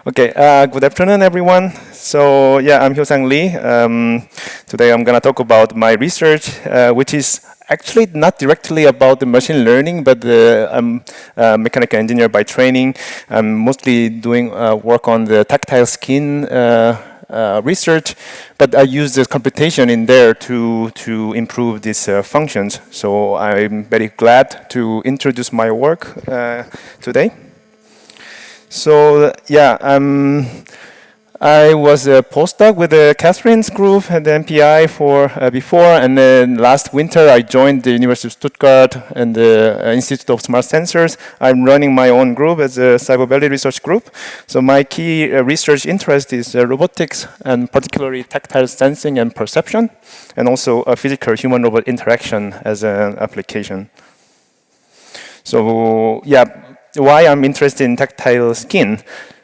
Okay, good afternoon, everyone. So, yeah, I'm Hyosang Lee. Today I'm going to talk about my research, which is actually not directly about the machine learning, but I'm a mechanical engineer by training. I'm mostly doing work on the tactile skin research, but I use the computation in there to improve these functions. So I'm very glad to introduce my work today. So yeah, I was a postdoc with Katherine's group at the MPI for before, and then last winter I joined the University of Stuttgart and the Institute of Smart Sensors. I'm running my own group as a Cyber Valley research group. So my key research interest is robotics, and particularly tactile sensing and perception, and also physical human-robot interaction as an application. So yeah. Why I'm interested in tactile skin.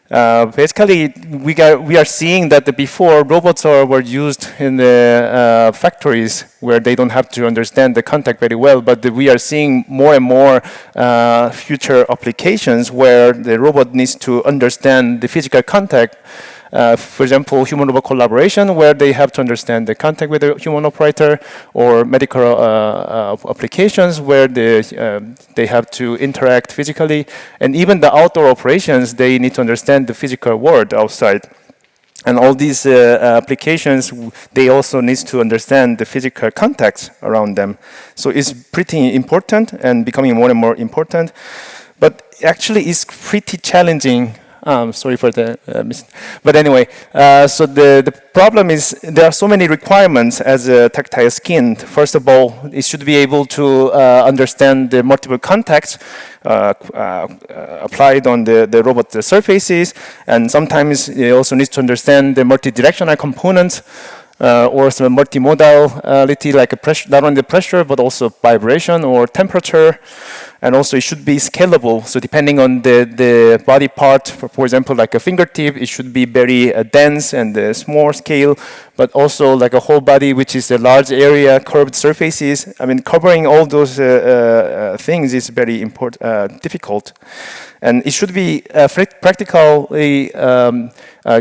Basically, we are seeing that before robots were used in the factories where they don't have to understand the contact very well, but we are seeing more and more future applications where the robot needs to understand the physical contact. For example, human-robot collaboration, where they have to understand the contact with the human operator, or medical applications where they have to interact physically, and even the outdoor operations, they need to understand the physical world outside. And all these applications, they also need to understand the physical context around them. So it's pretty important and becoming more and more important. But actually, it's pretty challenging. Sorry for the but anyway, so the problem is there are so many requirements as a tactile skin. First of all, it should be able to understand the multiple contacts applied on the robot surfaces, and sometimes it also needs to understand the multi-directional components or some multimodality, like a pressure, not only the pressure but also vibration or temperature. And also it should be scalable. So depending on the body part, for example, like a fingertip, it should be very dense and small scale, but also like a whole body, which is a large area, curved surfaces. I mean, covering all those things is very difficult. And it should be practically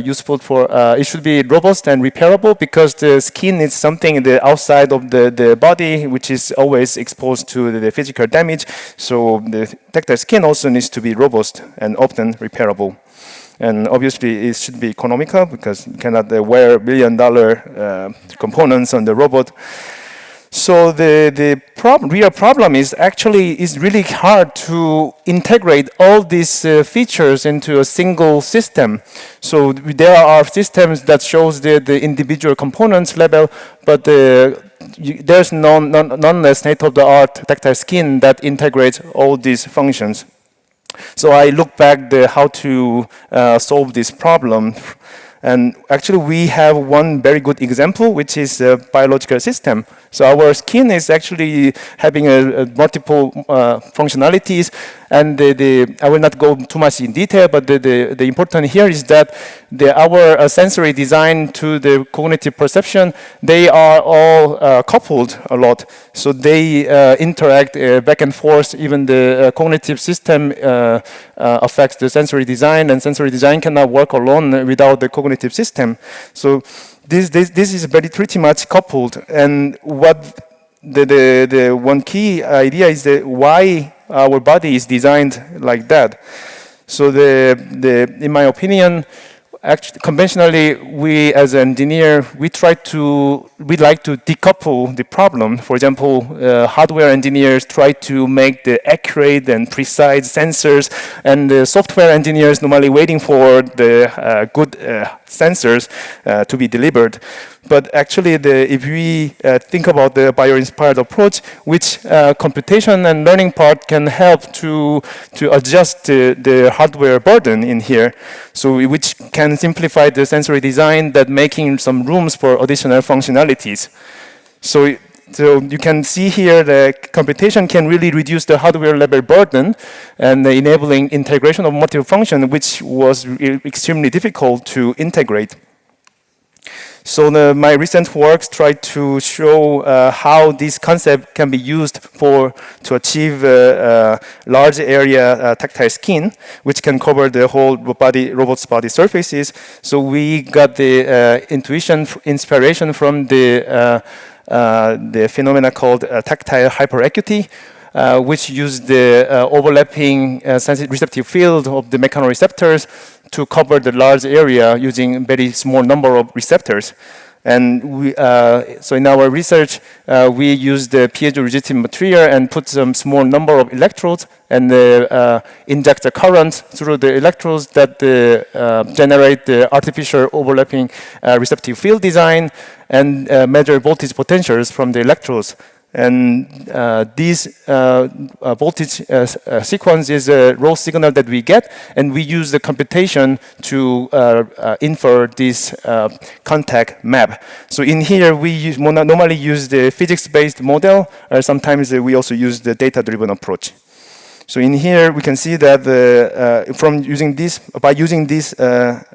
useful for, it should be robust and repairable, because the skin is something in the outside of the body, which is always exposed to the physical damage. So the tactile skin also needs to be robust and often repairable. And obviously it should be economical, because you cannot wear $1 billion components on the robot. So the real problem is actually it's really hard to integrate all these features into a single system. So there are systems that shows the individual components level, but there's none state-of-the-art tactile skin that integrates all these functions. So I look back how to solve this problem. And actually, we have one very good example, which is a biological system. So our skin is actually having multiple functionalities. And I will not go too much in detail, but the important here is that our sensory design to the cognitive perception, they are all coupled a lot. So they interact back and forth. Even the cognitive system affects the sensory design, and sensory design cannot work alone without the cognitive system. So this is pretty much coupled. And what the one key idea is that why our body is designed like that. So in my opinion, actually, conventionally, we as an engineer, we like to decouple the problem. For example, hardware engineers try to make the accurate and precise sensors, and the software engineers normally waiting for the good sensors to be delivered. But actually, if we think about the bio-inspired approach, which computation and learning part can help to adjust the hardware burden in here, so which can simplify the sensory design, that making some rooms for additional functionalities. So you can see here that computation can really reduce the hardware level burden and enabling integration of multiple function, which was extremely difficult to integrate. So my recent works try to show how this concept can be used to achieve large area tactile skin, which can cover the whole robot's body surfaces. So we got the inspiration from the phenomena called tactile hyperacuity, which use the overlapping receptive field of the mechanoreceptors to cover the large area using very small number of receptors. And so in our research, we used the piezo-resistive material and put some small number of electrodes and inject the current through the electrodes that generate the artificial overlapping receptive field design and measure voltage potentials from the electrodes. And this voltage sequence is a raw signal that we get, and we use the computation to infer this contact map. So in here, we normally use the physics-based model, or sometimes we also use the data-driven approach. So in here, we can see that by using this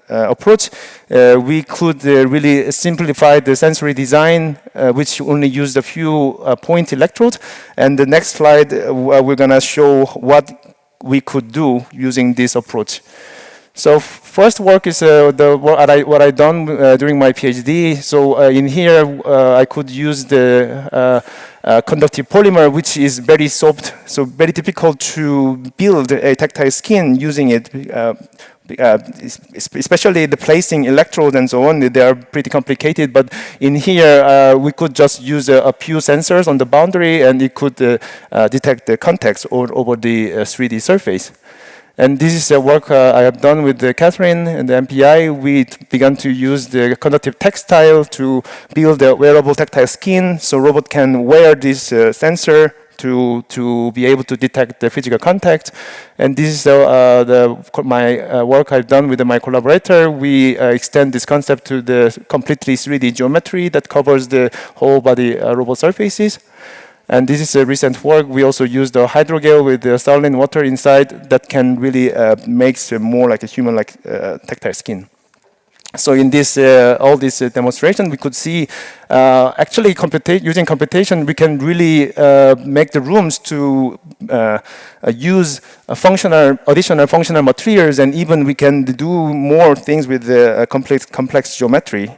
approach, we could really simplify the sensory design, which only used a few point electrodes. And the next slide, we're going to show what we could do using this approach. So first work is what I done during my PhD. So in here, I could use the conductive polymer, which is very soft, so very difficult to build a tactile skin using it. Especially the placing electrodes and so on, they are pretty complicated. But in here, we could just use a few sensors on the boundary, and it could detect the contacts over the 3D surface. And this is a work I have done with Katherine and the MPI. We began to use the conductive textile to build a wearable tactile skin, so robot can wear this sensor to be able to detect the physical contact. And this is my work I've done with my collaborator. We extend this concept to the completely 3D geometry that covers the whole body robot surfaces. And this is a recent work. We also use the hydrogel with the saline water inside that can really make more like a human-like tactile skin. So in this all this demonstration, we could see actually using computation, we can really make the rooms to use additional functional materials, and even we can do more things with the complex geometry.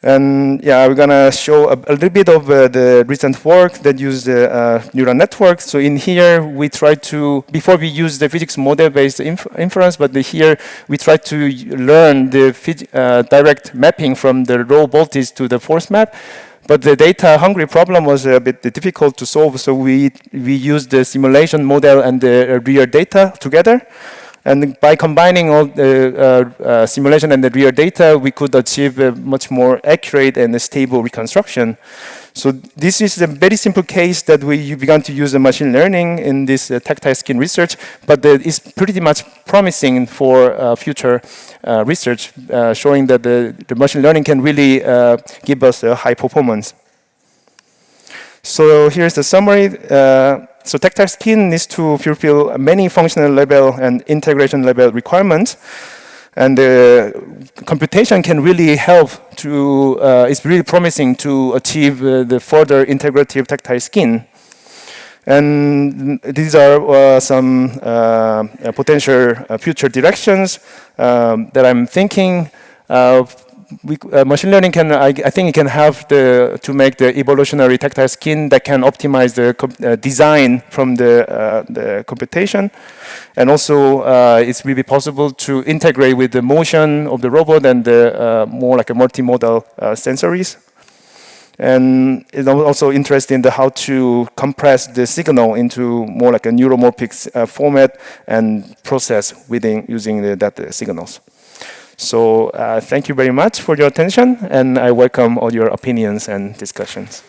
And yeah, we're gonna show a little bit of the recent work that use neural networks. So in here, we try to, before we use the physics model-based inference, but here we try to learn the direct mapping from the raw voltage to the force map. But the data-hungry problem was a bit difficult to solve, so we used the simulation model and the real data together. And by combining all the simulation and the real data, we could achieve a much more accurate and stable reconstruction. So this is a very simple case that we began to use machine learning in this tactile skin research, but it's pretty much promising for future research, showing that the machine learning can really give us a high performance. So here's the summary. So tactile skin needs to fulfill many functional level and integration level requirements. And computation can really help to, it's really promising to achieve the further integrative tactile skin. And these are some potential future directions that I'm thinking. Machine learning can, I think it can help to make the evolutionary tactile skin that can optimize the design from the computation. And also, it's really possible to integrate with the motion of the robot and the more like a multimodal sensories. And it's also interested in how to compress the signal into more like a neuromorphic format and process using the data signals. So thank you very much for your attention, and I welcome all your opinions and discussions.